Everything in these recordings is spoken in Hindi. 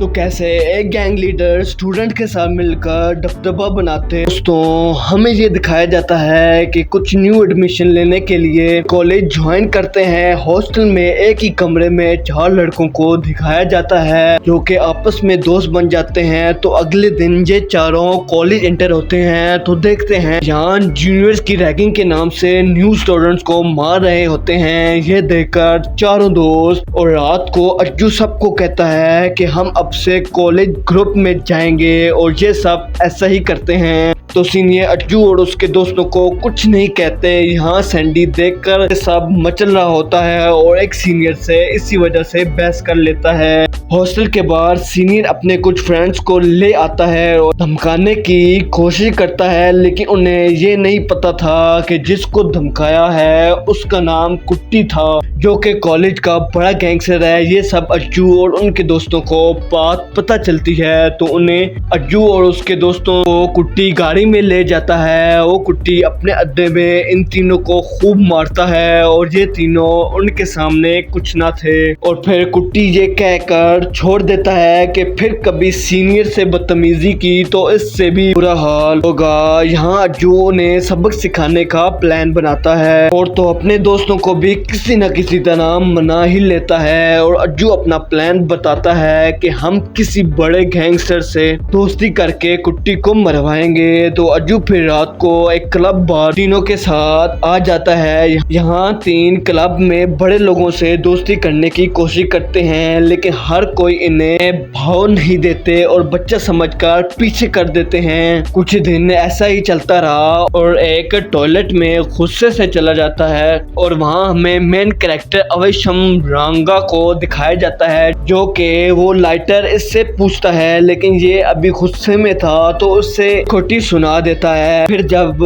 तो कैसे एक गैंग लीडर स्टूडेंट के साथ मिलकर दबदबा बनाते हैं। दोस्तों हमें ये दिखाया जाता है कि कुछ न्यू एडमिशन लेने के लिए कॉलेज ज्वाइन करते हैं। हॉस्टल में एक ही कमरे में 4 लड़कों को दिखाया जाता है जो कि आपस में दोस्त बन जाते हैं। तो अगले दिन ये चारों कॉलेज एंटर होते हैं तो देखते हैं यहाँ जूनियर्स की रैगिंग के नाम से न्यू स्टूडेंट्स को मार रहे होते हैं। ये देखकर चारों दोस्त और रात को अज्जू सबको कहता है कि हम अब से कॉलेज ग्रुप में जाएंगे और ये सब ऐसा ही करते हैं। तो सीनियर अज्जू और उसके दोस्तों को कुछ नहीं कहते। यहाँ सैंडी देखकर सब मचल रहा होता है और एक सीनियर से इसी वजह से बहस कर लेता है। हॉस्टल के बाहर सीनियर अपने कुछ फ्रेंड्स को ले आता है और धमकाने की कोशिश करता है, लेकिन उन्हें ये नहीं पता था कि जिसको धमकाया है उसका नाम कुट्टी था जो कि कॉलेज का बड़ा गैंगस्टर है। ये सब अज्जू और उनके दोस्तों को बात पता चलती है तो उन्हें अज्जू और उसके दोस्तों को कुट्टी गाड़ी में ले जाता है। वो कुट्टी अपने अड्डे में इन तीनों को खूब मारता है और ये तीनों उनके सामने कुछ ना थे और फिर कुट्टी ये कहकर छोड़ देता है कि फिर कभी सीनियर से बदतमीजी की तो इससे भी बुरा हाल होगा। यहाँ अज्जू ने सबक सिखाने का प्लान बनाता है और तो अपने दोस्तों को भी किसी न किसी तरह मना ही लेता है और अज्जू अपना प्लान बताता है कि हम किसी बड़े गैंगस्टर से दोस्ती करके कुट्टी को मरवाएंगे। तो अज्जू फिर रात को एक क्लब बार तीनों के साथ आ जाता है। यहाँ 3 क्लब में बड़े लोगों से दोस्ती करने की कोशिश करते हैं, लेकिन हर कोई इन्हें भाव नहीं देते और बच्चा समझकर पीछे कर देते हैं। कुछ दिन ऐसा ही चलता रहा और एक टॉयलेट में गुस्से से चला जाता है और वहाँ हमें मेन कैरेक्टर अवैशम रंगा को दिखाया जाता है जो कि वो लाइटर इससे पूछता है, लेकिन ये अभी गुस्से में था तो उससे खोटी सुना देता है। फिर जब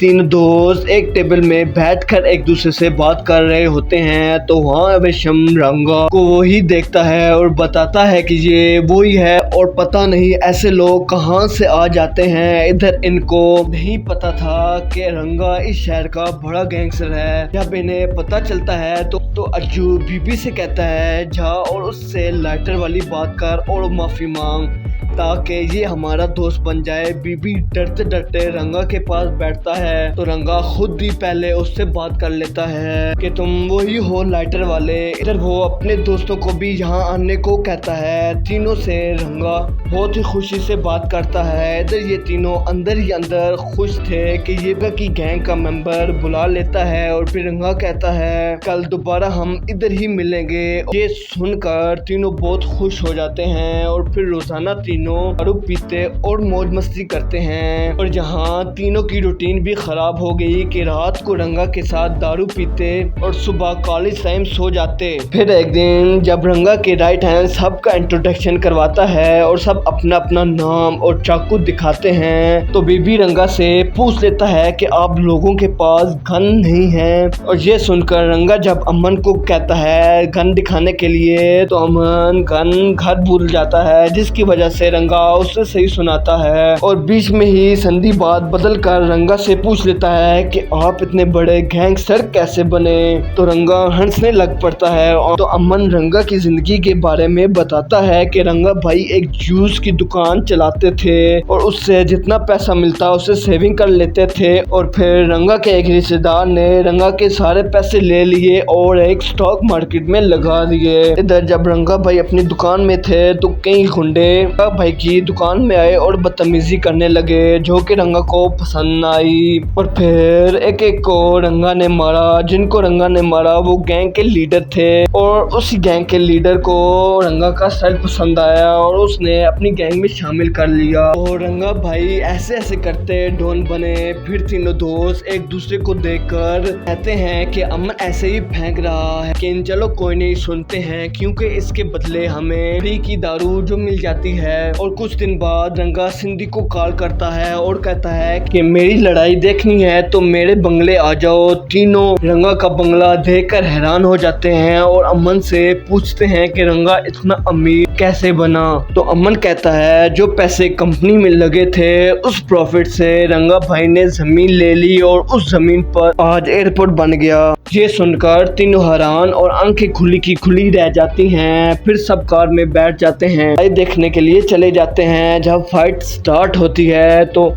3 दोस्त एक टेबल में बैठकर एक दूसरे से बात कर रहे होते हैं तो वहाँ अवैशम रंगा को वही देखता है और बताता है कि ये वही है और पता नहीं ऐसे लोग कहाँ से आ जाते हैं इधर। इनको नहीं पता था कि रंगा इस शहर का बड़ा गैंगस्टर है। जब इन्हें पता चलता है तो अज्जू बीबी से कहता है जा और उससे लाइटर वाली बात कर और माफी मांग ताकि ये हमारा दोस्त बन जाए। बीबी डरते डरते रंगा के पास बैठता है तो रंगा खुद ही पहले उससे बात कर लेता है कि तुम वही हो लाइटर वाले। इधर वो अपने दोस्तों को भी यहाँ आने को कहता है। तीनों से रंगा बहुत ही खुशी से बात करता है। इधर ये तीनों अंदर ही अंदर खुश थे कि ये की गैंग का मेंबर बुला लेता है और फिर रंगा कहता है कल दोबारा हम इधर ही मिलेंगे। ये सुनकर तीनों बहुत खुश हो जाते हैं और फिर रोजाना दारू पीते और मौज मस्ती करते हैं। और जहाँ तीनों की रूटीन भी खराब हो गई कि रात को रंगा के साथ दारू पीते और सुबह कॉलेज टाइम सो जाते। फिर एक दिन जब रंगा के राइट हैंड सबका इंट्रोडक्शन करवाता है और सब अपना अपना नाम और चाकू दिखाते हैं तो बीबी रंगा से पूछ लेता है कि आप लोगों के पास गन नहीं है। और ये सुनकर रंगा जब अमन को कहता है गन दिखाने के लिए तो अमन गन घर भूल जाता है, जिसकी वजह से रंगा उससे सही सुनाता है। और बीच में ही संधी बात बदल कर रंगा से पूछ लेता है कि आप इतने बड़े गैंगस्टर कैसे बने। तो रंगा हंसने लग पड़ता है और तो अमन रंगा की जिंदगी के बारे में बताता है कि रंगा भाई एक जूस की दुकान चलाते थे और उससे जितना पैसा मिलता उससे सेविंग कर लेते थे और फिर रंगा के एक रिश्तेदार ने रंगा के सारे पैसे ले लिए और एक स्टॉक मार्केट में लगा दिए। इधर जब रंगा भाई अपनी दुकान में थे तो कई गुंडे भाई की दुकान में आए और बदतमीजी करने लगे जो कि रंगा को पसंद आई और फिर एक एक को रंगा ने मारा। जिनको रंगा ने मारा वो गैंग के लीडर थे और उसी गैंग के लीडर को रंगा का स्टाइल पसंद आया और उसने अपनी गैंग में शामिल कर लिया और रंगा भाई ऐसे ऐसे करते डॉन बने। फिर तीनों दोस्त एक दूसरे को देखकर कहते हैं कि अमन ऐसे ही फेंक रहा है कि चलो कोई नहीं सुनते हैं क्योंकि इसके बदले हमें फ्री की दारू जो मिल जाती है। और कुछ दिन बाद रंगा सिंधी को कॉल करता है और कहता है कि मेरी लड़ाई देखनी है तो मेरे बंगले आ जाओ। तीनों रंगा का बंगला देखकर हैरान हो जाते हैं और अमन से पूछते हैं कि रंगा इतना अमीर कैसे बना। तो अमन कहता है जो पैसे कंपनी में लगे थे उस प्रॉफिट से रंगा भाई ने जमीन ले ली और उस जमीन पर आज एयरपोर्ट बन गया। ये सुनकर तीनों हैरान और आंखें खुली की खुली रह जाती हैं। फिर सब कार में बैठ जाते हैं, देखने के लिए चले जाते हैं। जब फाइट स्टार्ट होती है तो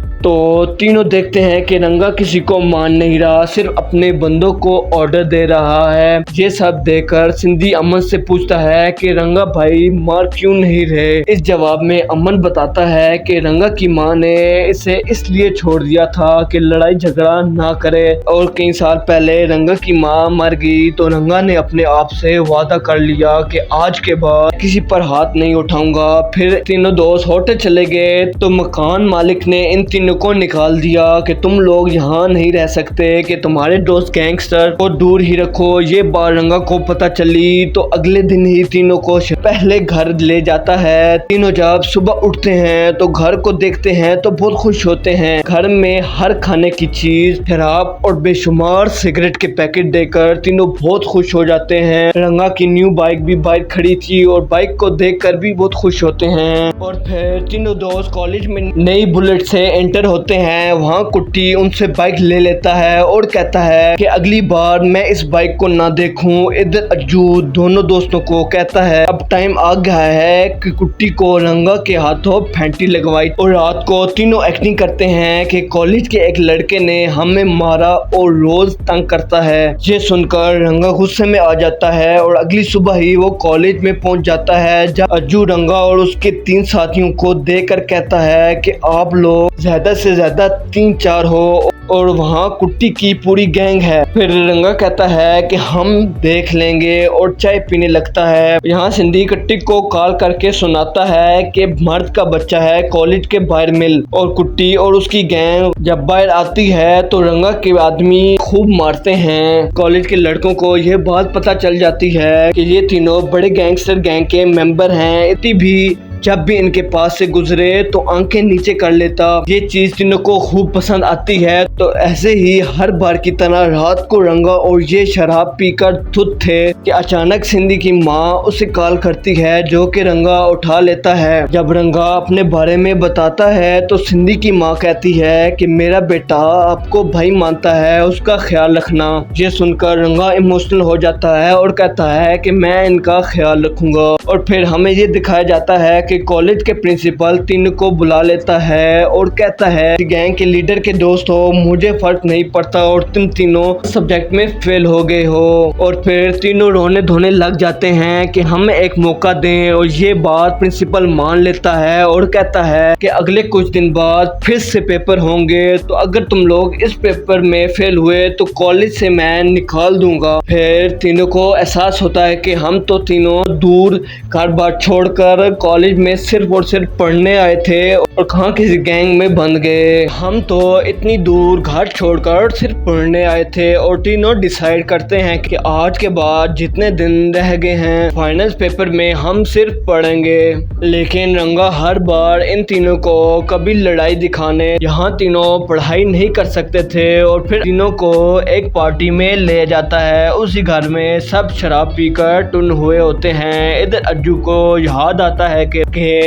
तीनों देखते हैं कि रंगा किसी को मान नहीं रहा, सिर्फ अपने बंदों को ऑर्डर दे रहा है। ये सब देखकर सिंधी अमन से पूछता है कि रंगा भाई मार क्यों नहीं रहे। इस जवाब में अमन बताता है कि रंगा की माँ ने इसे इसलिए छोड़ दिया था कि लड़ाई झगड़ा ना करे, और कई साल पहले रंगा की माँ मर गई तो रंगा ने अपने आप से वादा कर लिया कि आज के बाद किसी पर हाथ नहीं उठाऊंगा। फिर तीनों दोस्त होटल चले गए तो मकान मालिक ने इन तीनों को निकाल दिया कि तुम लोग यहाँ नहीं रह सकते, कि तुम्हारे दोस्त गैंगस्टर को दूर ही रखो। ये बात रंगा को पता चली तो अगले दिन ही तीनों को पहले घर ले जाता है। तीनों जब सुबह उठते हैं तो घर को देखते हैं तो बहुत खुश होते हैं। घर में हर खाने की चीज, शराब और बेशुमार सिगरेट के पैकेट देकर तीनों बहुत खुश हो जाते हैं। रंगा की न्यू बाइक भी बाइक खड़ी थी और बाइक को देखकर भी बहुत खुश होते हैं। और फिर तीनों दोस्त कॉलेज में नई बुलेट से एंटर होते हैं। वहाँ कुट्टी उनसे बाइक ले लेता है और कहता है कि अगली बार मैं इस बाइक को ना देखूं। इधर अज्जू दोनों दोस्तों को कहता है अब टाइम आ गया है कि कुट्टी को रंगा के हाथों फैंटी लगवाई। और रात को तीनों एक्टिंग करते हैं कि कॉलेज के एक लड़के ने हमें मारा और रोज तंग करता है। ये सुनकर रंगा गुस्से में आ जाता है और अगली सुबह ही वो कॉलेज में पहुंच जाता है, जब अज्जू रंगा और उसके 3 साथियों को देखकर कहता है कि आप लोग ज्यादा से ज्यादा 3-4 हो और वहाँ कुट्टी की पूरी गैंग है। फिर रंगा कहता है कि हम देख लेंगे और चाय पीने लगता है। यहाँ सिंधी कुट्टी को कॉल करके सुनाता है कि मर्द का बच्चा है कॉलेज के बाहर मिल, और कुट्टी और उसकी गैंग जब बाहर आती है तो रंगा के आदमी खूब मारते हैं। कॉलेज के लड़कों को यह बात पता चल जाती है कि ये तीनों बड़े गैंगस्टर गैंग के मेंबर हैं। इतनी भी जब भी इनके पास से गुजरे तो आंखें नीचे कर लेता। ये चीज तीनों को खूब पसंद आती है। तो ऐसे ही हर बार की तरह रात को रंगा और ये शराब पीकर धुत थे कि अचानक सिंधी की माँ उसे कॉल करती है, जो कि रंगा उठा लेता है। जब रंगा अपने बारे में बताता है तो सिंधी की माँ कहती है कि मेरा बेटा आपको भाई मानता है, उसका ख्याल रखना। ये सुनकर रंगा इमोशनल हो जाता है और कहता है कि मैं इनका ख्याल रखूंगा। और फिर हमें ये दिखाया जाता है कि कॉलेज के प्रिंसिपल तीनों को बुला लेता है और कहता है कि गैंग के लीडर के दोस्त हो, मुझे फर्क नहीं पड़ता और तुम तीनों सब्जेक्ट में फेल हो गए हो। और फिर तीनों रोने धोने लग जाते हैं कि हमें एक मौका दें। और ये बात प्रिंसिपल मान लेता है और कहता है कि अगले कुछ दिन बाद फिर से पेपर होंगे, तो अगर तुम लोग इस पेपर में फेल हुए तो कॉलेज से मैं निकाल दूंगा। फिर तीनों को एहसास होता है कि हम तो तीनों दूर घर बार छोड़कर कॉलेज में सिर्फ और सिर्फ पढ़ने आए थे और कहाँ किसी गैंग में बंध गए। हम तो इतनी दूर घर छोड़कर सिर्फ पढ़ने आए थे। और तीनों डिसाइड करते हैं कि आज के बाद जितने दिन रह गए हैं फाइनल पेपर में हम सिर्फ पढ़ेंगे। लेकिन रंगा हर बार इन तीनों को कभी लड़ाई दिखाने यहाँ तीनों पढ़ाई नहीं कर सकते थे और फिर तीनों को एक पार्टी में ले जाता है। उसी घर में सब शराब पीकर टुन हुए होते हैं। इधर अज्जू को याद आता है कि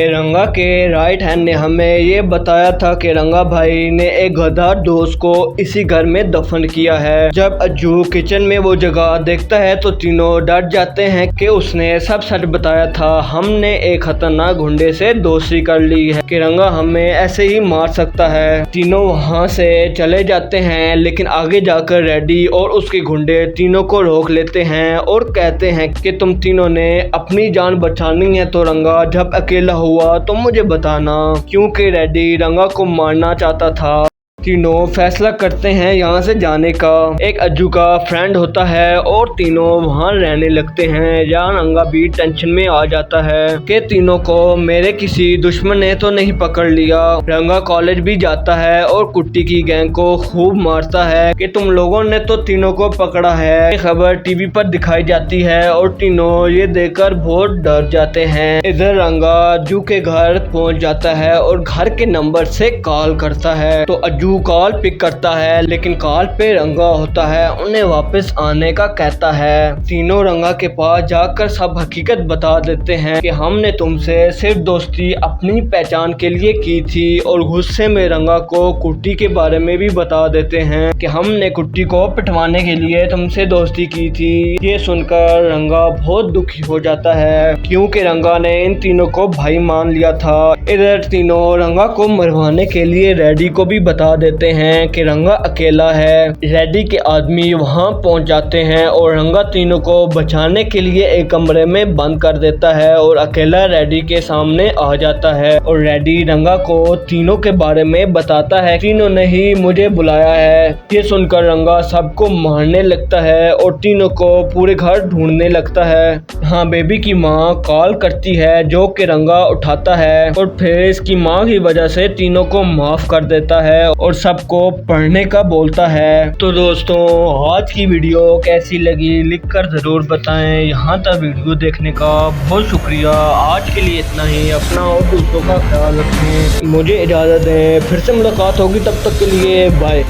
रंगा के राइट हैंड ने हमें ये बताया था कि रंगा भाई ने एक गद्दार दोस्त को इसी घर में दफन किया है। जब अज्जू किचन में वो जगह देखता है तो तीनों डर जाते हैं कि उसने सब सच बताया था। हमने एक खतरनाक गुंडे से दोस्ती कर ली है कि रंगा हमें ऐसे ही मार सकता है। तीनों वहाँ से चले जाते हैं, लेकिन आगे जाकर रेडी और उसके गुंडे तीनों को रोक लेते हैं और कहते हैं कि तुम तीनों ने अपनी जान बचानी है तो रंगा जब अकेला हुआ तो मुझे बताना, क्योंकि रेडी रंगा को मारना चाहता था। तीनों फैसला करते हैं यहाँ से जाने का। एक अज्जू का फ्रेंड होता है और तीनों वहाँ रहने लगते हैं। जहाँ रंगा भी टेंशन में आ जाता है कि तीनों को मेरे किसी दुश्मन ने तो नहीं पकड़ लिया। रंगा कॉलेज भी जाता है और कुट्टी की गैंग को खूब मारता है कि तुम लोगों ने तो तीनों को पकड़ा है। खबर टीवी पर दिखाई जाती है और तीनों ये देखकर बहुत डर जाते हैं। इधर रंगा अज्जू के घर पहुँच जाता है और घर के नंबर से कॉल करता है तो अज्जू छोटू कॉल पिक करता है लेकिन कॉल पे रंगा होता है, उन्हें वापस आने का कहता है। तीनों रंगा के पास जाकर सब हकीकत बता देते हैं कि हमने तुमसे सिर्फ दोस्ती अपनी पहचान के लिए की थी, और गुस्से में रंगा को कुट्टी के बारे में भी बता देते हैं कि हमने कुट्टी को पिटवाने के लिए तुमसे दोस्ती की थी। ये सुनकर रंगा बहुत दुखी हो जाता है क्योंकि रंगा ने इन तीनों को भाई मान लिया था। इधर तीनों रंगा को मरवाने के लिए रेडी को भी बता देते हैं कि रंगा अकेला है। रेडी के आदमी वहां पहुंच जाते हैं और रंगा तीनों को बचाने के लिए एक कमरे में बंद कर देता है और अकेला रेडी के सामने आ जाता है। और रेडी रंगा को तीनों के बारे में बताता है, तीनों ने ही मुझे बुलाया है। ये सुनकर रंगा सबको मारने लगता है और तीनों को पूरे घर ढूंढने लगता है। हाँ, बेबी की माँ कॉल करती है जो कि रंगा उठाता है और फिर इसकी माँ की वजह से तीनों को माफ कर देता है और सबको पढ़ने का बोलता है। तो दोस्तों, आज की वीडियो कैसी लगी लिखकर जरूर बताएं। यहाँ तक वीडियो देखने का बहुत शुक्रिया। आज के लिए इतना ही। अपना और दोस्तों का ख्याल रखें। मुझे इजाजत दें, फिर से मुलाकात होगी, तब तक के लिए बाय।